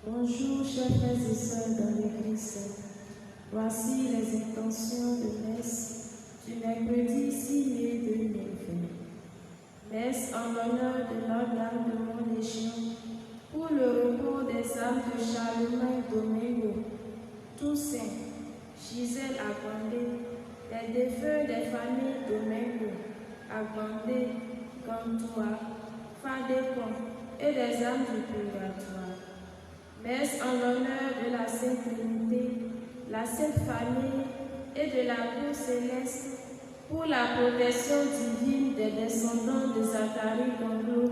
Bonjour, chers frères et sœurs dans l'Église. Voici les intentions de messe du mercredi 6 mai 2020. Messe en l'honneur de Notre-Dame de Montlégion pour le repos des âmes de Charlemagne Domingo, Toussaint, Gisèle Agbandé, les défunts des familles Domingo, Agbandé, Gantoua, Fadécon et des âmes du purgatoire. Messe en l'honneur de la Sainte Trinité, la Sainte Famille et de la Cour céleste pour la protection divine des descendants de Zacharie Ganglo,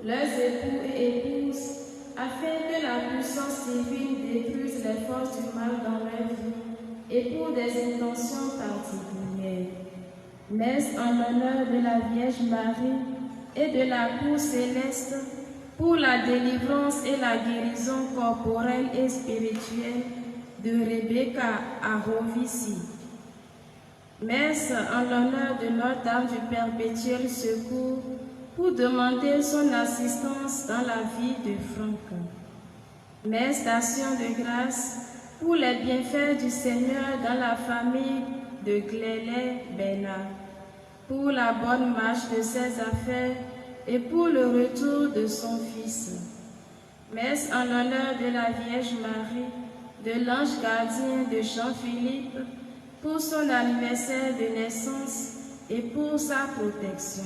leurs époux et épouses, afin que la puissance divine détruise les forces du mal dans leur vie et pour des intentions particulières. Messe en l'honneur de la Vierge Marie et de la Cour céleste pour la délivrance et la guérison corporelle et spirituelle de Rebecca à Rovisi. Messe en l'honneur de Notre-Dame du Perpétuel Secours pour demander son assistance dans la vie de Franck. Messe d'action de grâce pour les bienfaits du Seigneur dans la famille de Glélé Bernard, pour la bonne marche de ses affaires et pour le retour de son fils. Messe en l'honneur de la Vierge Marie, de l'ange gardien de Jean-Philippe, pour son anniversaire de naissance et pour sa protection.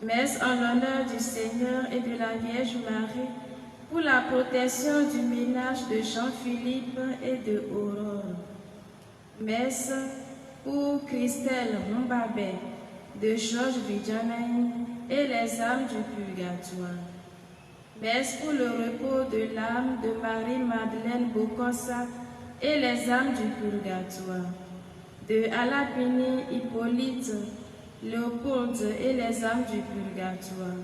Messe en l'honneur du Seigneur et de la Vierge Marie, pour la protection du ménage de Jean-Philippe et de Aurore. Messe pour Christelle Mbabé, de Georges Vidjanaï et les âmes du purgatoire. Messe pour le repos de l'âme de Marie-Madeleine Bokossa et les âmes du purgatoire. De Alapini, Hippolyte, Léopold et les âmes du purgatoire.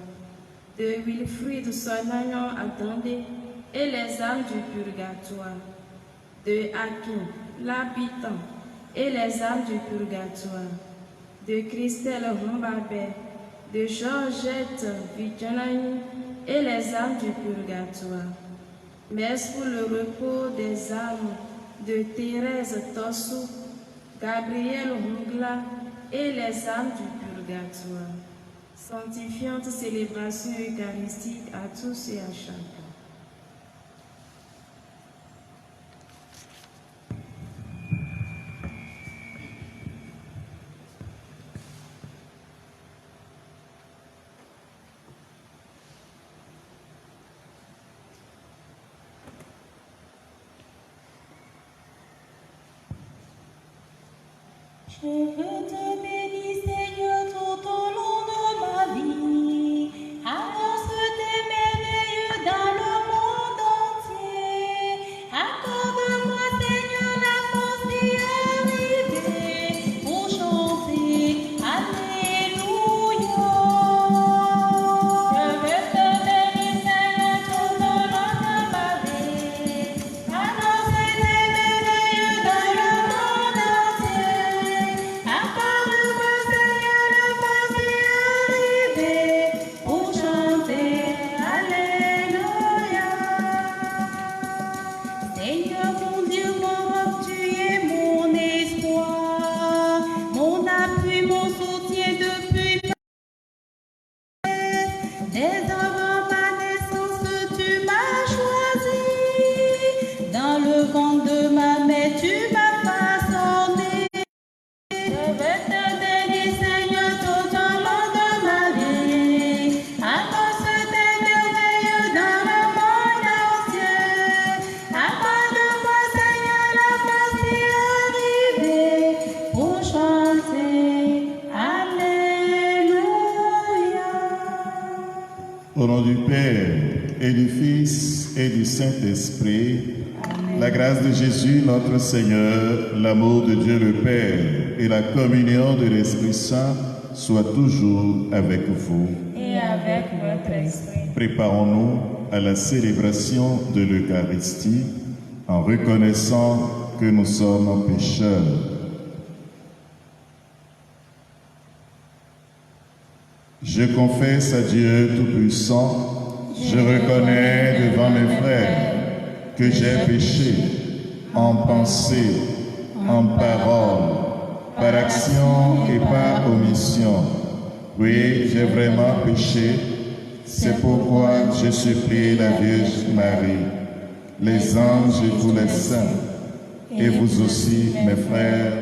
De Wilfried Sonagnon Attendé et les âmes du purgatoire. De Akin, l'habitant et les âmes du purgatoire. De Christelle Rumbabé, de Georgette Vidjanaï et les âmes du purgatoire. Messe pour le repos des âmes de Thérèse Tossou, Gabriel Hungla et les âmes du purgatoire. Sanctifiante célébration eucharistique à tous et à chacun. Je veux te bénir, Seigneur, tout au long de ma vie. Annonce tes merveilles dans le monde entier. Accorde-moi, Seigneur, la force d'y arriver pour chanter Alléluia. Je veux te bénir, Seigneur, tout au long de ma vie. Annonce tes merveilles dans le monde entier. Accorde-moi, Seigneur, la force d'y arriver pour chanter Alléluia. Seigneur, mon Dieu, mon roc, tu es mon espoir, mon appui, mon soutien depuis ma jeunesse. Dès avant ma naissance, tu m'as choisi. Dans le ventre de ma mère, tu m'as façonné. Je veux te bénir, Seigneur, tout au long de ma vie. Annonce tes merveilles dans le monde entier. Accorde-moi, Seigneur, la force d'y arriver pour chanter Alléluia. Au nom du Père et du Fils et du Saint-Esprit, la grâce de Jésus notre Seigneur, l'amour de Dieu le Père et la communion de l'Esprit Saint soient toujours avec vous. Et avec votre esprit. Préparons-nous à la célébration de l'Eucharistie en reconnaissant que nous sommes pécheurs. Je confesse à Dieu Tout-Puissant, je reconnais devant mes frères que j'ai péché en pensée, en parole, par action et par omission. Oui, j'ai vraiment péché. C'est pourquoi je supplie la Vierge Marie, les anges et tous les saints, et vous aussi, mes frères,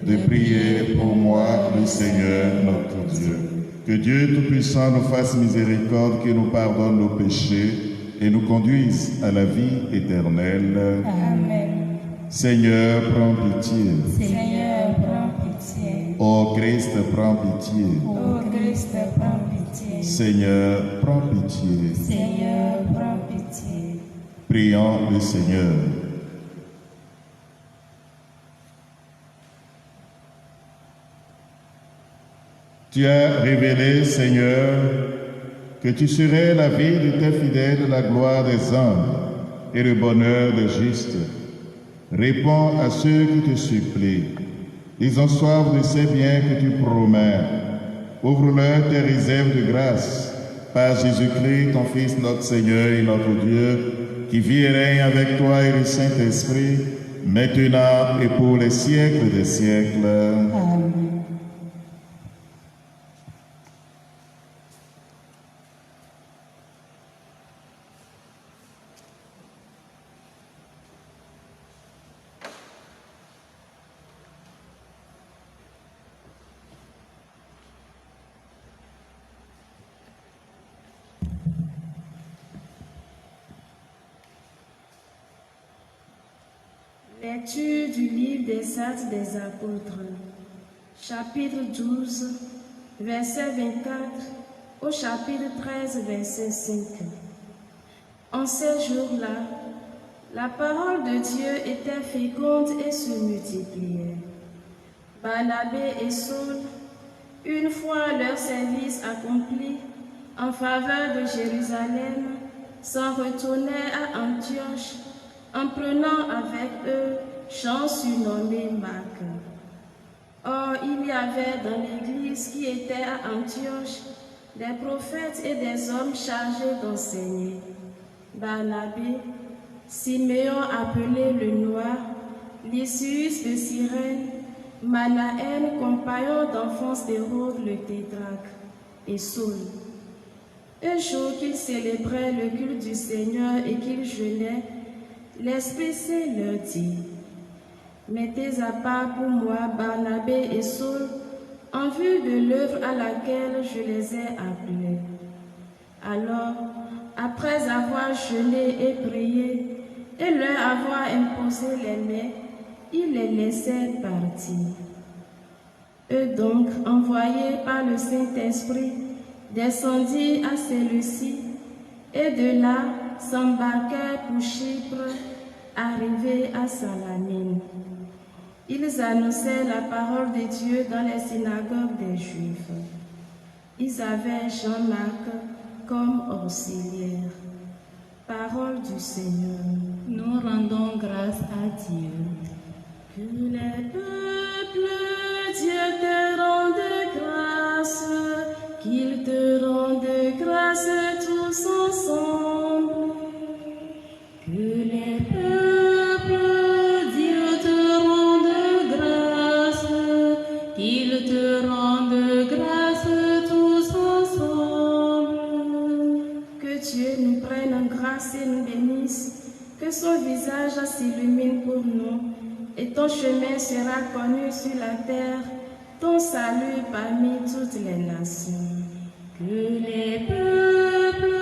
de prier pour moi, le Seigneur notre Dieu. Que Dieu Tout-Puissant nous fasse miséricorde, qu'il nous pardonne nos péchés et nous conduise à la vie éternelle. Amen. Seigneur, prends pitié. Seigneur, prends pitié. Ô Christ, prends pitié. Ô Christ, prends pitié. Seigneur, prends pitié. Seigneur, prends pitié. Prions le Seigneur. Tu as révélé, Seigneur, que tu serais la vie de tes fidèles, la gloire des hommes et le bonheur des justes. Réponds à ceux qui te supplient. Ils ont soif de ces biens que tu promets. Ouvre-leur tes réserves de grâce par Jésus-Christ, ton Fils, notre Seigneur et notre Dieu, qui vit et règne avec toi et le Saint-Esprit, maintenant et pour les siècles des siècles. Amen. Lecture du livre des Actes des Apôtres, chapitre 12, verset 24 au chapitre 13, verset 5. En ces jours-là, la parole de Dieu était féconde et se multipliait. Barnabé et Saul, une fois leur service accompli en faveur de Jérusalem, s'en retournaient à Antioche, en prenant avec eux Jean surnommé Marc. Or, il y avait dans l'église qui était à Antioche des prophètes et des hommes chargés d'enseigner. Barnabé, Siméon appelé le Noir, Lysius de Cyrène, Manaën, compagnon d'enfance d'Hérode le tétrarque, et Saul. Un jour qu'ils célébraient le culte du Seigneur et qu'ils jeûnaient, l'Esprit Saint leur dit, « Mettez à part pour moi Barnabé et Saul en vue de l'œuvre à laquelle je les ai appelés. » Alors, après avoir jeûné et prié et leur avoir imposé les mains, il les laissait partir. Eux donc, envoyés par le Saint-Esprit, descendirent à Séleucie et de là s'embarquèrent pour Chypre, arrivés à Salamine. Ils annonçaient la parole de Dieu dans les synagogues des Juifs. Ils avaient Jean-Marc comme auxiliaire. Parole du Seigneur. Nous rendons grâce à Dieu. Que les peuples, Dieu te rende grâce, qu'il te rende grâce tous ensemble. Que les peuples, Dieu te rende grâce, qu'il te rende grâce tous ensemble. Que Dieu nous prenne en grâce et nous bénisse, que son visage s'illumine pour nous, et ton chemin sera connu sur la terre, ton salut parmi toutes les nations. Que les peuples,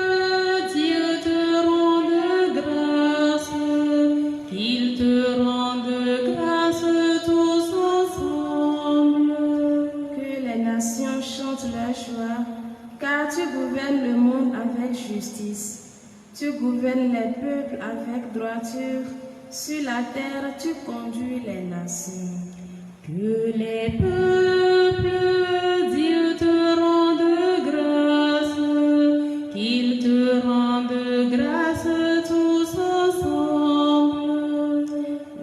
Dieu te rende grâce, qu'il te rende grâce tous ensemble. Que les nations chantent leur joie, car tu gouvernes le monde avec justice. Tu gouvernes les peuples avec droiture. Sur la terre, tu conduis les nations. Que les peuples, Dieu te rende grâce, qu'il te rende grâce tous ensemble.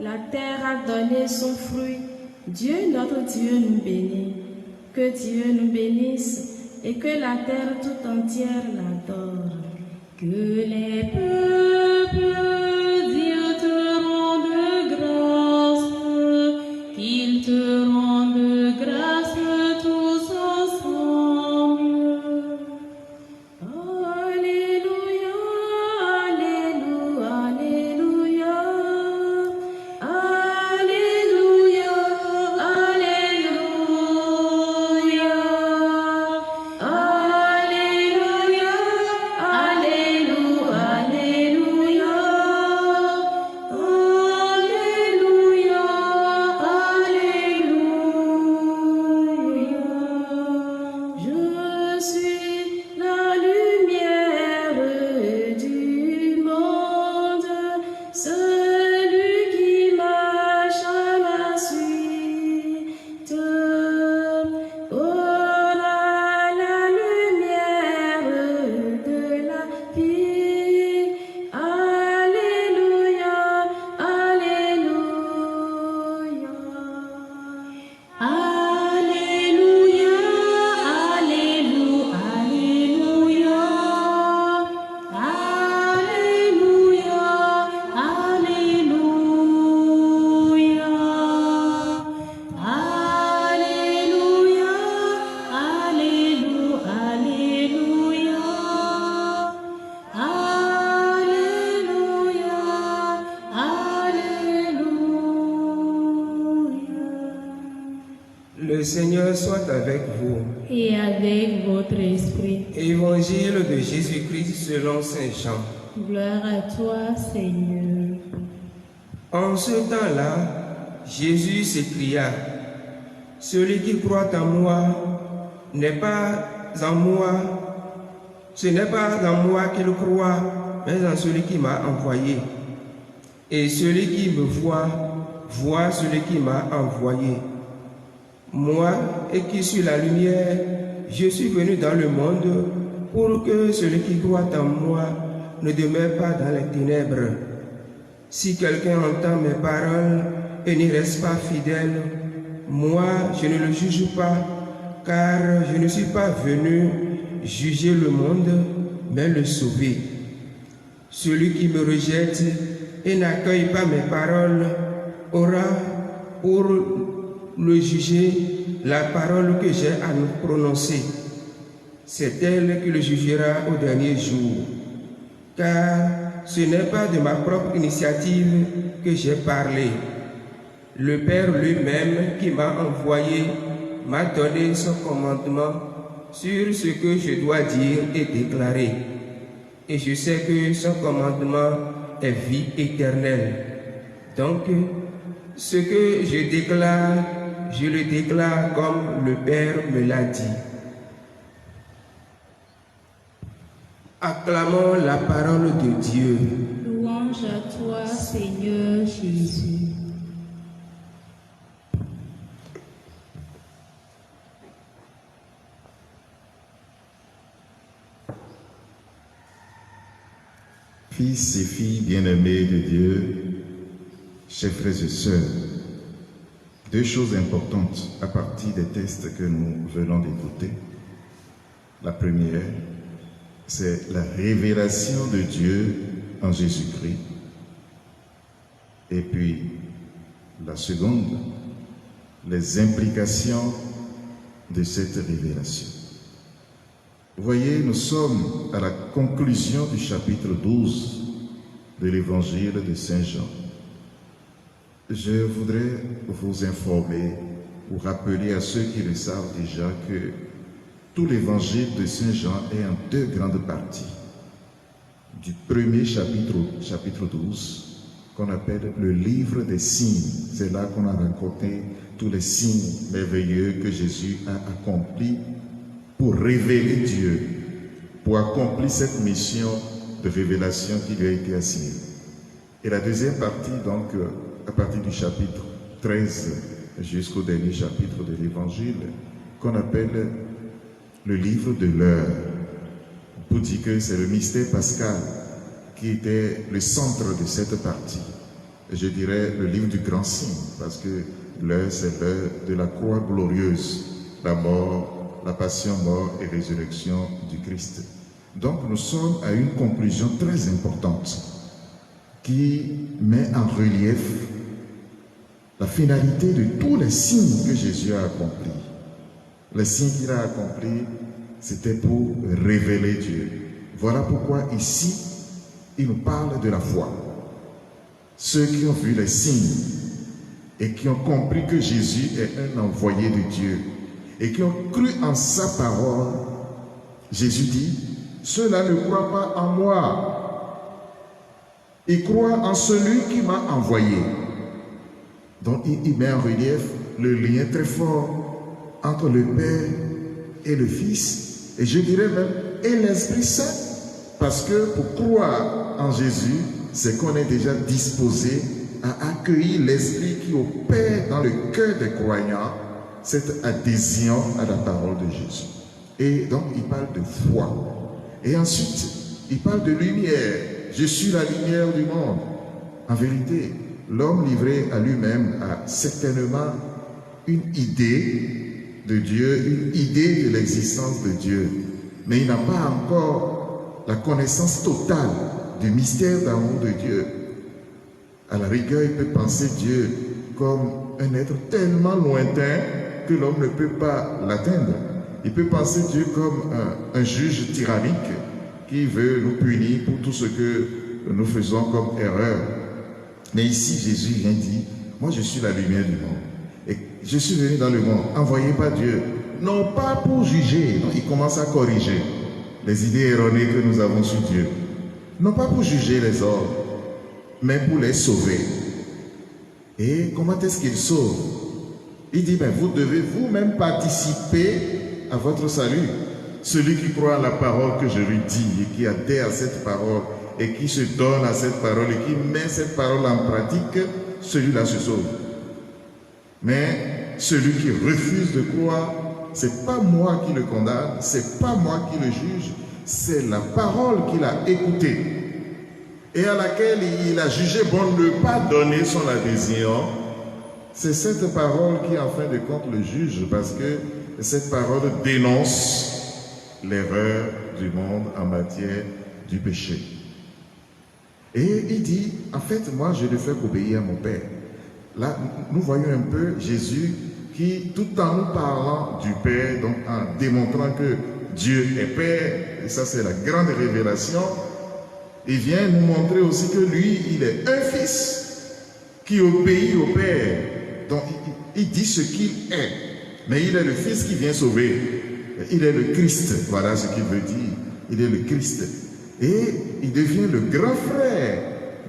La terre a donné son fruit, Dieu notre Dieu nous bénit. Que Dieu nous bénisse et que la terre tout entière l'adore. Que les peuples, Dieu Le Seigneur soit avec vous. et avec votre esprit. Évangile de Jésus-Christ selon Saint Jean. Gloire à toi, Seigneur. En ce temps-là, Jésus s'écria, « Celui qui croit en moi n'est pas en moi, ce n'est pas en moi qu'il croit, mais en celui qui m'a envoyé. Et celui qui me voit, voit celui qui m'a envoyé. Moi, et qui suis la lumière, je suis venu dans le monde pour que celui qui croit en moi ne demeure pas dans les ténèbres. Si quelqu'un entend mes paroles et n'y reste pas fidèle, moi, je ne le juge pas, car je ne suis pas venu juger le monde, mais le sauver. Celui qui me rejette et n'accueille pas mes paroles aura pour le juger la parole que j'ai à nous prononcer. C'est elle qui le jugera au dernier jour. Car ce n'est pas de ma propre initiative que j'ai parlé. Le Père lui-même qui m'a envoyé m'a donné son commandement sur ce que je dois dire et déclarer. Et je sais que son commandement est vie éternelle. Donc, ce que je déclare, je le déclare comme le Père me l'a dit. Acclamons la parole de Dieu. Louange à toi, Seigneur Jésus. Fils et filles bien-aimés de Dieu, chers frères et sœurs, deux choses importantes à partir des textes que nous venons d'écouter. La première, c'est la révélation de Dieu en Jésus-Christ. Et puis, la seconde, les implications de cette révélation. Vous voyez, nous sommes à la conclusion du chapitre 12 de l'évangile de Saint Jean. Je voudrais vous informer ou rappeler à ceux qui le savent déjà que tout l'évangile de Saint Jean est en deux grandes parties. Du premier chapitre 12, qu'on appelle le livre des signes. C'est là qu'on a raconté tous les signes merveilleux que Jésus a accomplis pour révéler Dieu, pour accomplir cette mission de révélation qui lui a été assignée. Et la deuxième partie, donc, à partir du chapitre 13 jusqu'au dernier chapitre de l'Évangile, qu'on appelle le livre de l'heure. On peut dire que c'est le mystère pascal qui était le centre de cette partie. Je dirais le livre du grand signe, parce que l'heure, c'est l'heure de la croix glorieuse, la mort, la passion, mort et résurrection du Christ. Donc nous sommes à une conclusion très importante qui met en relief la finalité de tous les signes que Jésus a accomplis. Les signes qu'il a accomplis, c'était pour révéler Dieu. Voilà pourquoi ici, il nous parle de la foi. Ceux qui ont vu les signes et qui ont compris que Jésus est un envoyé de Dieu et qui ont cru en sa parole, Jésus dit, ceux-là ne croient pas en moi, ils croient en celui qui m'a envoyé. Donc il met en relief le lien très fort entre le Père et le Fils, et je dirais même, et l'Esprit Saint, parce que pour croire en Jésus, c'est qu'on est déjà disposé à accueillir l'Esprit qui opère dans le cœur des croyants, cette adhésion à la parole de Jésus. Et donc, il parle de foi. Et ensuite, il parle de lumière. Je suis la lumière du monde. En vérité, l'homme livré à lui-même a certainement une idée de Dieu, une idée de l'existence de Dieu. Mais il n'a pas encore la connaissance totale du mystère d'amour de Dieu. À la rigueur, il peut penser Dieu comme un être tellement lointain que l'homme ne peut pas l'atteindre. Il peut penser Dieu comme un juge tyrannique qui veut nous punir pour tout ce que nous faisons comme erreur. Mais ici, Jésus vient dire, moi je suis la lumière du monde. Et je suis venu dans le monde, envoyé par Dieu, non pas pour juger, non, il commence à corriger les idées erronées que nous avons sur Dieu. Non pas pour juger les hommes, mais pour les sauver. Et comment est-ce qu'il sauve? Il dit, ben, vous devez vous-même participer à votre salut. Celui qui croit à la parole que je lui dis et qui adhère à cette parole et qui se donne à cette parole et qui met cette parole en pratique, celui-là se sauve. Mais celui qui refuse de croire, c'est pas moi qui le condamne, c'est pas moi qui le juge, c'est la parole qu'il a écoutée et à laquelle il a jugé bon de ne pas donner son adhésion. C'est cette parole qui, en fin de compte, le juge, parce que cette parole dénonce l'erreur du monde en matière du péché. Et il dit, en fait, moi, je ne fais qu'obéir à mon Père. Là, nous voyons un peu Jésus qui, tout en nous parlant du Père, donc en démontrant que Dieu est Père, et ça c'est la grande révélation, il vient nous montrer aussi que lui, il est un fils qui obéit au Père. Donc, il dit ce qu'il est, mais il est le fils qui vient sauver. Il est le Christ, voilà ce qu'il veut dire. Il est le Christ. Et il devient le grand frère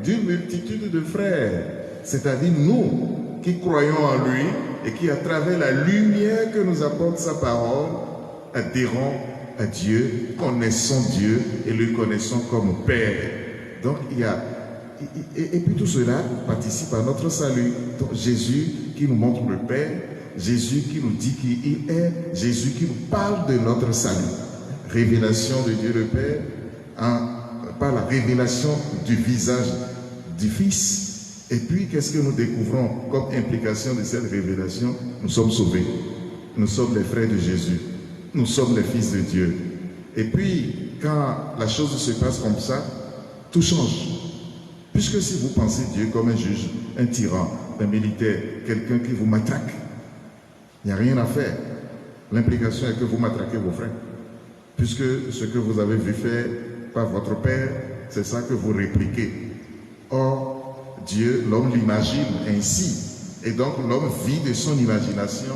d'une multitude de frères. C'est-à-dire nous qui croyons en lui et qui, à travers la lumière que nous apporte sa parole, adhérons à Dieu, connaissons Dieu et le connaissons comme Père. Donc il y a... Et puis tout cela participe à notre salut. Donc Jésus qui nous montre le Père, Jésus qui nous dit qui il est, Jésus qui nous parle de notre salut. Révélation de Dieu le Père, par la révélation du visage du Fils. Et puis, qu'est-ce que nous découvrons comme implication de cette révélation? Nous sommes sauvés. Nous sommes les frères de Jésus. Nous sommes les fils de Dieu. Et puis, quand la chose se passe comme ça, tout change. Puisque si vous pensez Dieu comme un juge, un tyran, un militaire, quelqu'un qui vous matraque, il n'y a rien à faire. L'implication est que vous matraquez vos frères. Puisque ce que vous avez vu faire par votre Père, c'est ça que vous répliquez. Or, Dieu, l'homme l'imagine ainsi. Et donc, l'homme vit de son imagination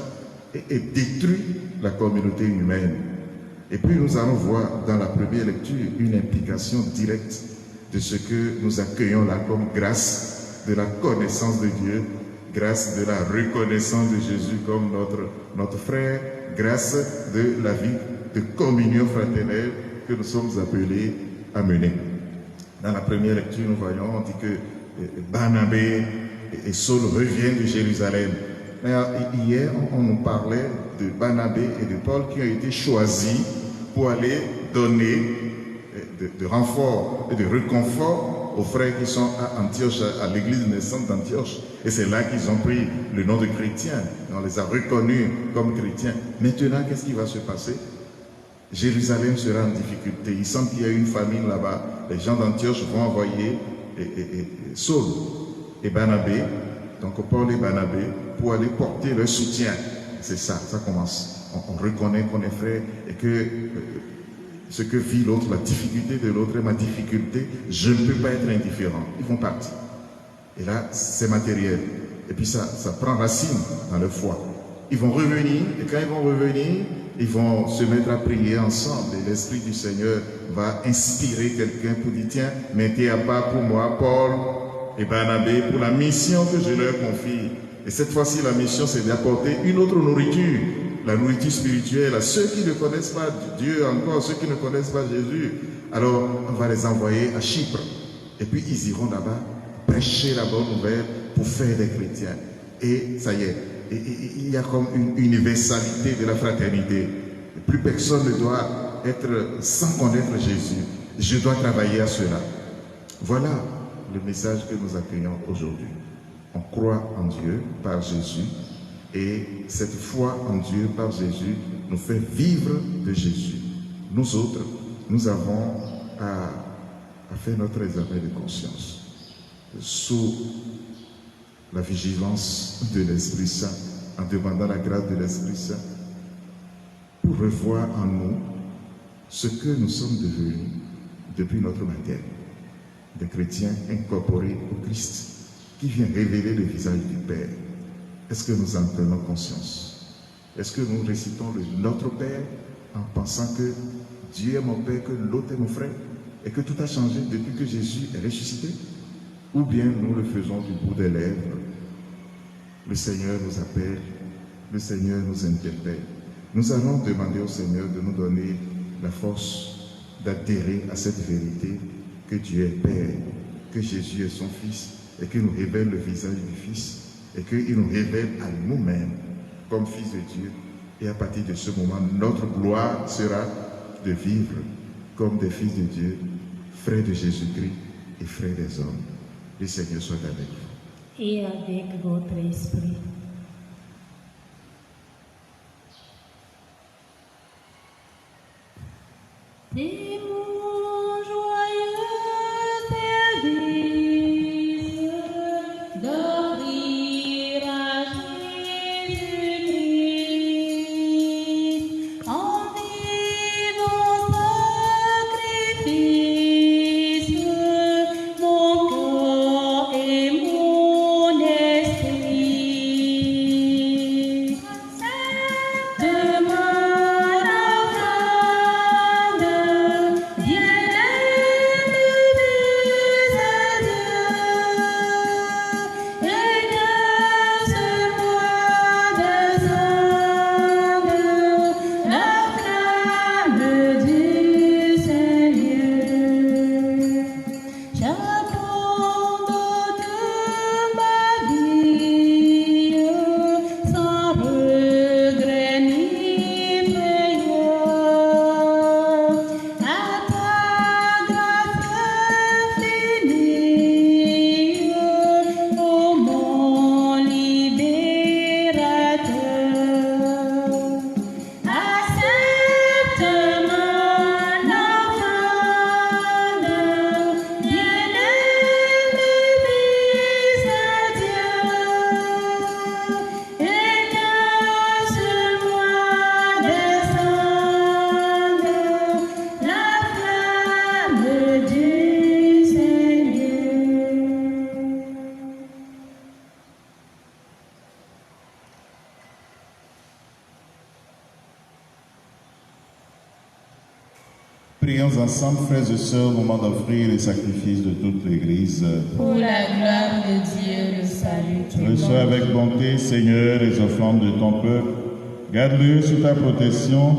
et détruit la communauté humaine. Et puis, nous allons voir dans la première lecture une implication directe de ce que nous accueillons là comme grâce de la connaissance de Dieu, grâce de la reconnaissance de Jésus comme notre frère, grâce de la vie de communion fraternelle que nous sommes appelés à mener. Dans la première lecture, nous voyons, on dit que Barnabé et Saul reviennent de Jérusalem. Mais hier, on nous parlait de Barnabé et de Paul qui ont été choisis pour aller donner de renfort et de réconfort aux frères qui sont à Antioche, à l'église naissante d'Antioche. Et c'est là qu'ils ont pris le nom de chrétiens. On les a reconnus comme chrétiens. Maintenant, qu'est-ce qui va se passer? Jérusalem sera en difficulté. Il semble qu'il y a une famine là-bas. Les gens d'Antioche vont envoyer Saul et Barnabé, donc Paul et Barnabé, pour aller porter leur soutien. C'est ça, ça commence. On reconnaît qu'on est frères et que ce que vit l'autre, la difficulté de l'autre est ma difficulté, je ne peux pas être indifférent. Ils vont partir. Et là, c'est matériel. Et puis ça prend racine dans leur foi. Ils vont revenir, et quand ils vont revenir, ils vont se mettre à prier ensemble. Et l'Esprit du Seigneur va inspirer quelqu'un pour dire, tiens, mettez à part pour moi Paul et Barnabé pour la mission que je leur confie. Et cette fois-ci, la mission, c'est d'apporter une autre nourriture, la nourriture spirituelle à ceux qui ne connaissent pas Dieu encore, ceux qui ne connaissent pas Jésus. Alors, on va les envoyer à Chypre. Et puis, ils iront là-bas prêcher la bonne nouvelle pour faire des chrétiens. Et ça y est, il y a comme une universalité de la fraternité. Plus personne ne doit être sans connaître Jésus. Je dois travailler à cela. Voilà le message que nous accueillons aujourd'hui. On croit en Dieu par Jésus et cette foi en Dieu par Jésus nous fait vivre de Jésus. Nous autres, nous avons à faire notre examen de conscience sous la vigilance de l'Esprit Saint, en demandant la grâce de l'Esprit Saint pour revoir en nous ce que nous sommes devenus depuis notre baptême, des chrétiens incorporés au Christ, qui vient révéler le visage du Père. est-ce que nous en prenons conscience? Est-ce que nous récitons le Notre Père en pensant que Dieu est mon Père, que l'autre est mon frère et que tout a changé depuis que Jésus est ressuscité? Ou bien nous le faisons du bout des lèvres? Le Seigneur nous appelle, le Seigneur nous interpelle. Nous allons demander au Seigneur de nous donner la force d'adhérer à cette vérité que Dieu est Père, que Jésus est son Fils et qu'il nous révèle le visage du Fils et qu'il nous révèle à nous-mêmes comme Fils de Dieu. Et à partir de ce moment, notre gloire sera de vivre comme des fils de Dieu, frères de Jésus-Christ et frères des hommes. Le Seigneur soit avec vous. Et avec votre esprit. C'est mon joyeux service d'offrir à Jésus-Christ en vivant sacrifice mon corps et mon esprit. Demain, Prions ensemble, frères et sœurs, au moment d'offrir les sacrifices de toute l'Église. pour la gloire de Dieu, le salut du Reçois monde. avec bonté, Seigneur, les offrandes de ton peuple. Garde-le sous ta protection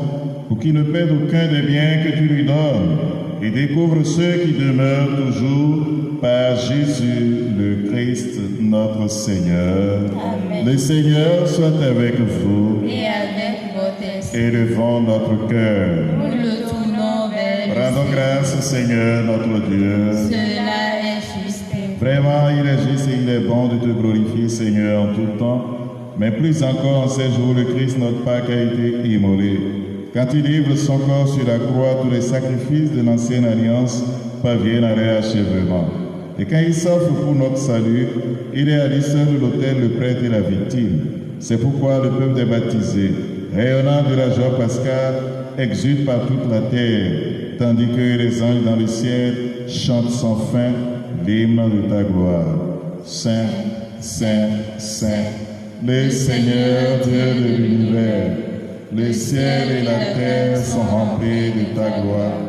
pour qu'il ne perde aucun des biens que tu lui donnes et découvre ceux qui demeurent toujours par Jésus le Christ, notre Seigneur. Amen. Le Seigneur soit avec vous. Et avec votre esprit, Élevons notre cœur. nous le tournons vers le Rendons grâce au Seigneur, notre Dieu. Cela est juste. Vraiment, il est juste et il est bon de te glorifier, Seigneur, en tout temps, mais plus encore en ces jours, le Christ, notre Pâque, a été immolé. Quand il livre son corps sur la croix, tous les sacrifices de l'ancienne alliance parviennent à leur achèvement. Et quand il s'offre pour notre salut, il est à l'issue de l'autel, le prêtre et la victime. C'est pourquoi le peuple des baptisés, rayonnant de la joie pascale, exulte par toute la terre, tandis que les anges dans le ciel chantent sans fin l'hymne de ta gloire. Saint, Saint, Saint, le Seigneur Dieu de l'univers, le ciel et la terre sont remplis de ta gloire.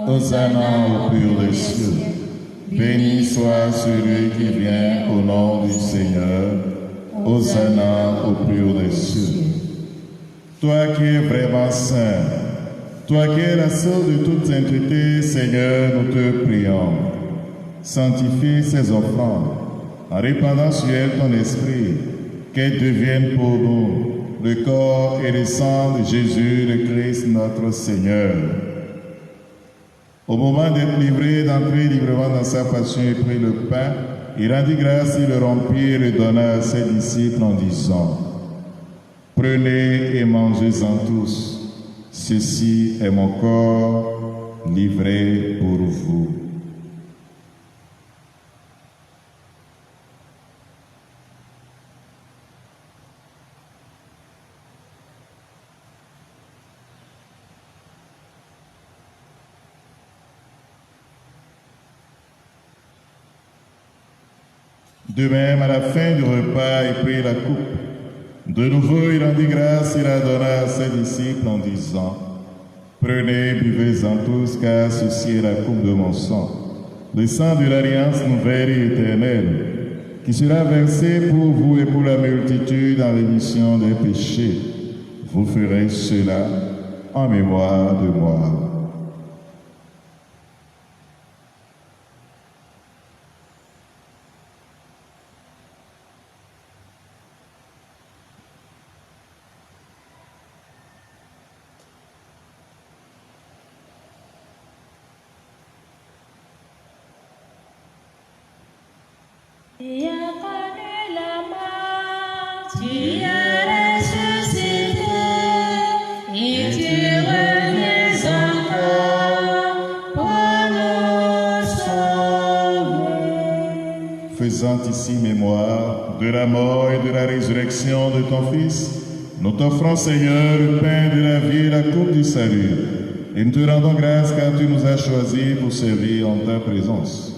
Hosanna au plus haut des cieux. Béni soit celui qui vient au nom du Seigneur. Hosanna au plus haut des cieux. Toi qui es vraiment saint, toi qui es la source de toute sainteté, Seigneur, nous te prions. Sanctifie ces offrandes en répandant sur elles ton esprit, qu'elles deviennent pour nous le corps et le sang de Jésus le Christ, notre Seigneur. Au moment d'être livré, d'entrer librement dans sa passion, il prit le pain, il rendit grâce, il le rompit et le donna à ses disciples en disant: Prenez et mangez-en tous. Ceci est mon corps livré pour vous. De même, à la fin du repas, il prit la coupe. De nouveau, il rendit grâce et la donna à ses disciples en disant, « Prenez, buvez-en tous, car ceci est la coupe de mon sang, le sang de l'alliance nouvelle et éternelle, qui sera versé pour vous et pour la multitude en rémission des péchés. Vous ferez cela en mémoire de moi. » Tu as connu la mort, tu as ressuscité, et tu reviens encore pour nous sauver. Faisant ici mémoire de la mort et de la résurrection de ton Fils, nous t'offrons, Seigneur, le pain de la vie et la coupe du salut, et nous te rendons grâce car tu nous as choisis pour servir en ta présence.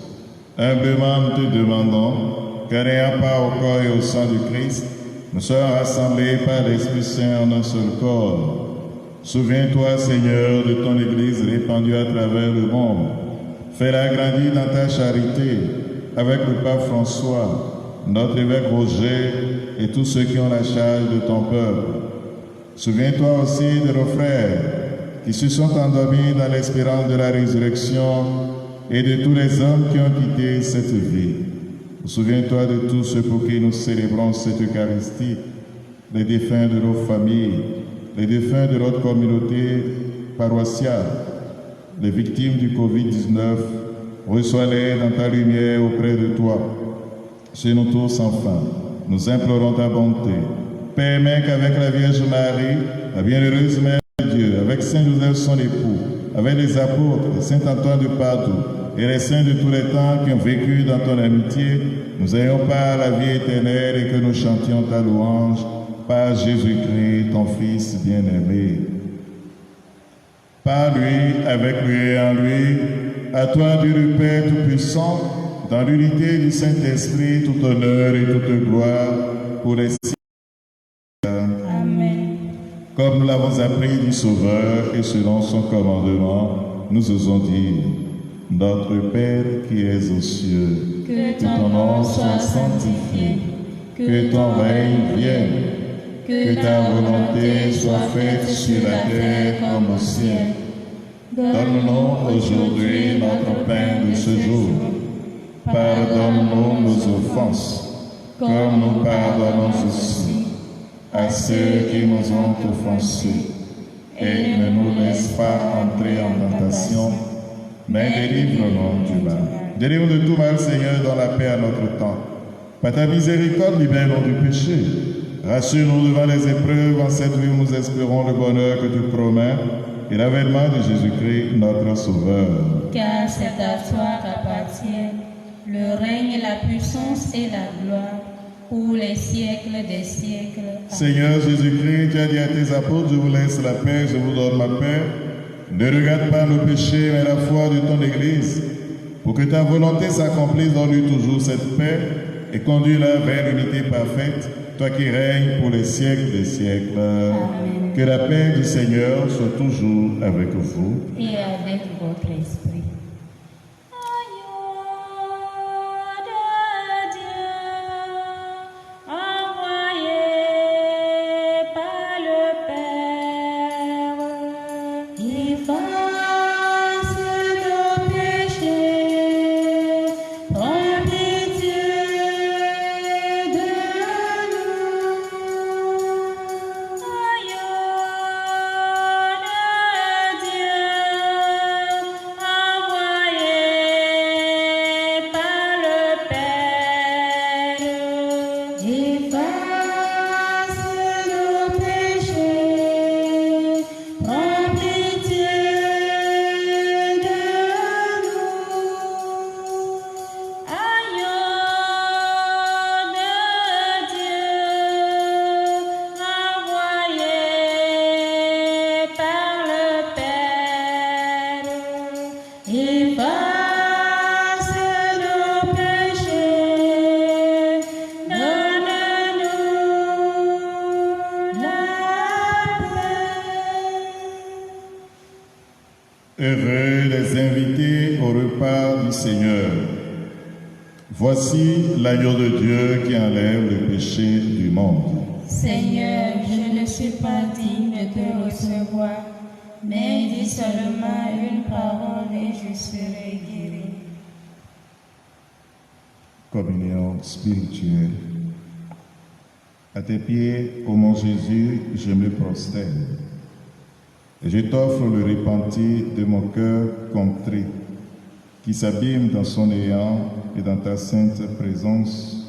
Humblement, nous te demandons qu'en ayant part au corps et au sang du Christ, nous soyons rassemblés par l'Esprit Saint en un seul corps. Souviens-toi, Seigneur, de ton Église répandue à travers le monde. Fais-la grandir dans ta charité, avec le pape François, notre évêque Roger et tous ceux qui ont la charge de ton peuple. Souviens-toi aussi de nos frères qui se sont endormis dans l'espérance de la résurrection et de tous les hommes qui ont quitté cette vie. Souviens-toi de tous ceux pour qui nous célébrons cette Eucharistie, les défunts de nos familles, les défunts de notre communauté paroissiale, les victimes du Covid-19. Reçois-les dans ta lumière auprès de toi. Chez nous tous, enfin, nous implorons ta bonté. Permets qu'avec la Vierge Marie, la bienheureuse Mère de Dieu, avec Saint Joseph son époux, avec les apôtres, Saint Antoine de Padoue et les saints de tous les temps qui ont vécu dans ton amitié, nous ayons part à la vie éternelle et que nous chantions ta louange par Jésus-Christ, ton Fils bien-aimé. Par lui, avec lui et en lui, à toi, Dieu le Père Tout-Puissant, dans l'unité du Saint-Esprit, tout honneur et toute gloire pour les siècles. Amen. Comme nous l'avons appris du Sauveur et selon son commandement, nous osons dire, notre Père qui es aux cieux, Que ton nom soit sanctifié, que ton règne vienne, que ta volonté soit faite sur la terre comme au ciel. Donne-nous aujourd'hui notre pain de ce jour. Pardonne-nous nos offenses, comme nous pardonnons aussi à ceux qui nous ont offensés. Et ne nous laisse pas entrer en tentation, mais délivre-nous du mal. Délivre-nous de tout mal, Seigneur, dans la paix à notre temps. Par ta miséricorde, libère-nous du péché. Rassure-nous devant les épreuves. En cette vie, nous espérons le bonheur que tu promets et l'avènement de Jésus-Christ, notre Sauveur. Car c'est à toi qu'appartiennent le règne, la puissance et la gloire pour les siècles des siècles. Amen. Seigneur Jésus-Christ, tu as dit à tes apôtres, je vous laisse la paix, je vous donne ma paix. Ne regarde pas nos péchés, mais la foi de ton Église. Pour que ta volonté s'accomplisse, donne-lui toujours cette paix et conduis-la vers l'unité parfaite, toi qui règnes pour les siècles des siècles. Amen. Que la paix du Seigneur soit toujours avec vous. Et avec votre esprit. Seigneur. Voici l'agneau de Dieu qui enlève le péché du monde. Seigneur, je ne suis pas digne de te recevoir, mais dis seulement une parole et je serai guéri. Communion spirituelle. À tes pieds, ô mon Jésus, je me prosterne. Et je t'offre le repenti de mon cœur contré, qui s'abîme dans son néant et dans ta sainte présence.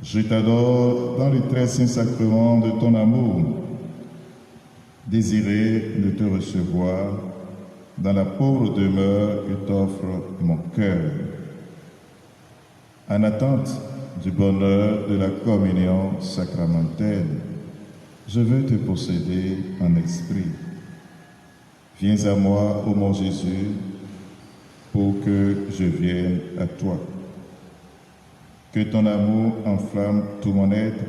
Je t'adore dans les très saints sacrements de ton amour, désiré de te recevoir dans la pauvre demeure que t'offre mon cœur. En attente du bonheur de la communion sacramentelle, je veux te posséder en esprit. Viens à moi, ô mon Jésus, pour que je vienne à toi. Que ton amour enflamme tout mon être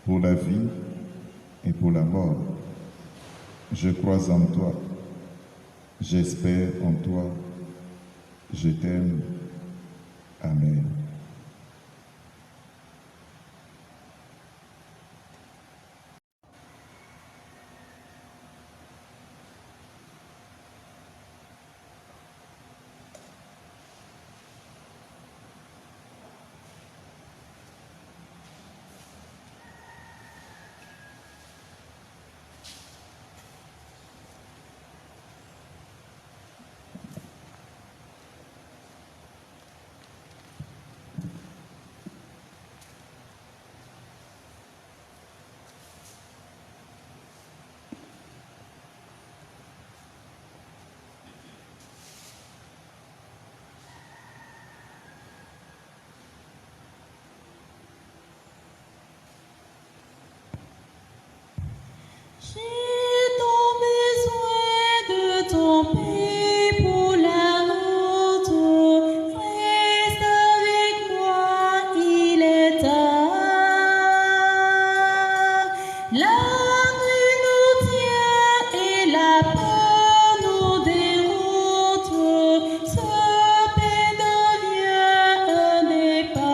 pour la vie et pour la mort. Je crois en toi, j'espère en toi, je t'aime. Amen. J'ai tant besoin de ton paix pour la route. Reste avec moi, il est tard. La nuit nous tient et la peur nous déroute. Ce paix devient un départ.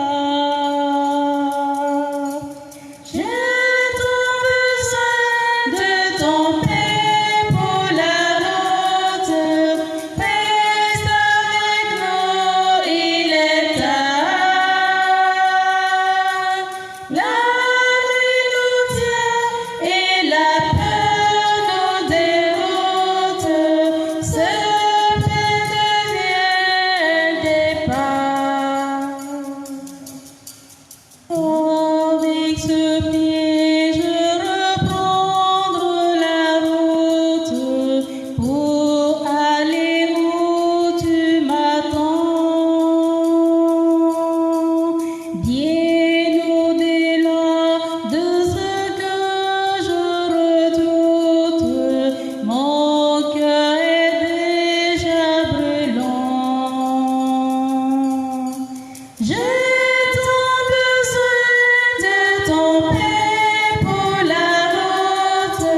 Ton paix pour la route, reste avec nous, il est tard. La nuit nous tient et la peur nous déroute. Ce paix devient un départ. Avec ce pied, je reprendre la route pour aller où tu m'attends. Bien au-delà de ce que je redoute, mon cœur est déjà brûlant. J'ai tant besoin de ton paix pour la route.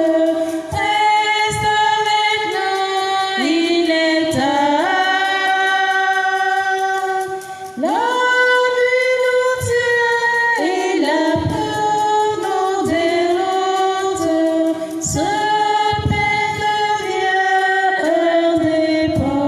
Reste avec nous, il est tard. La nuit nous tient et la peur nous déroute. Ce paix devient un départ.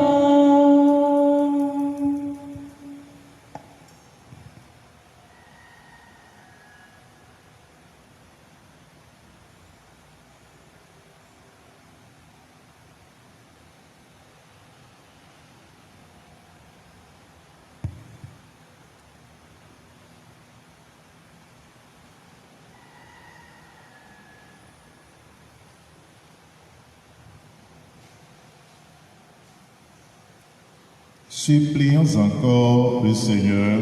Supplions encore le Seigneur.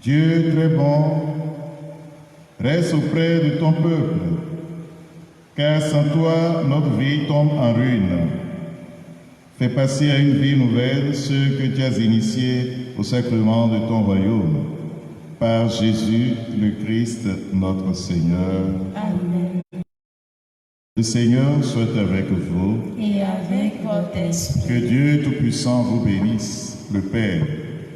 Dieu très bon, reste auprès de ton peuple, car sans toi, notre vie tombe en ruine. Fais passer à une vie nouvelle ceux que tu as initiés au sacrement de ton royaume. Par Jésus le Christ, notre Seigneur. Amen. Le Seigneur soit avec vous. et avec votre esprit. Que Dieu Tout-Puissant vous bénisse, le Père,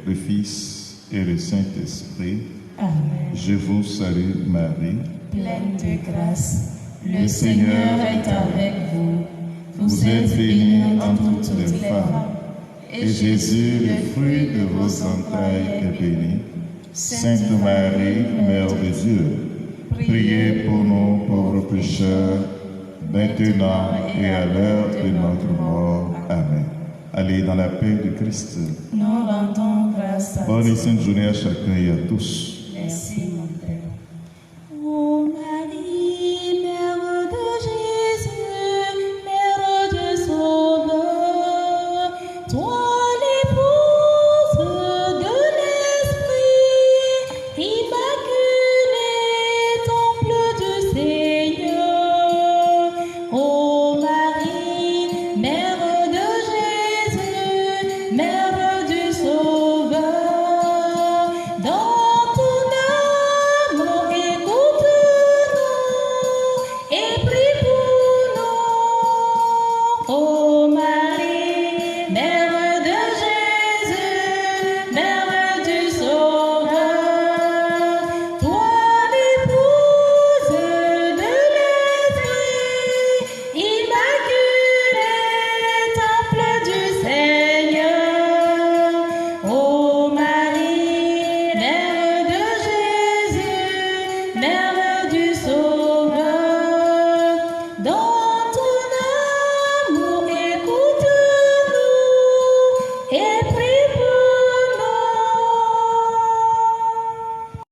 le Fils et le Saint-Esprit. Amen. Je vous salue, Marie. Pleine de grâce, le Seigneur est avec vous. Vous êtes bénie entre toutes les femmes, Et Jésus, le fruit de vos entrailles, est béni. Sainte Marie, Mère de Dieu, priez pour nous pauvres pécheurs, maintenant et à l'heure de notre mort. Amen. Allez dans la paix de Christ. Nous rendons grâce à Bonne et Dieu. sainte journée à chacun et à tous. Merci.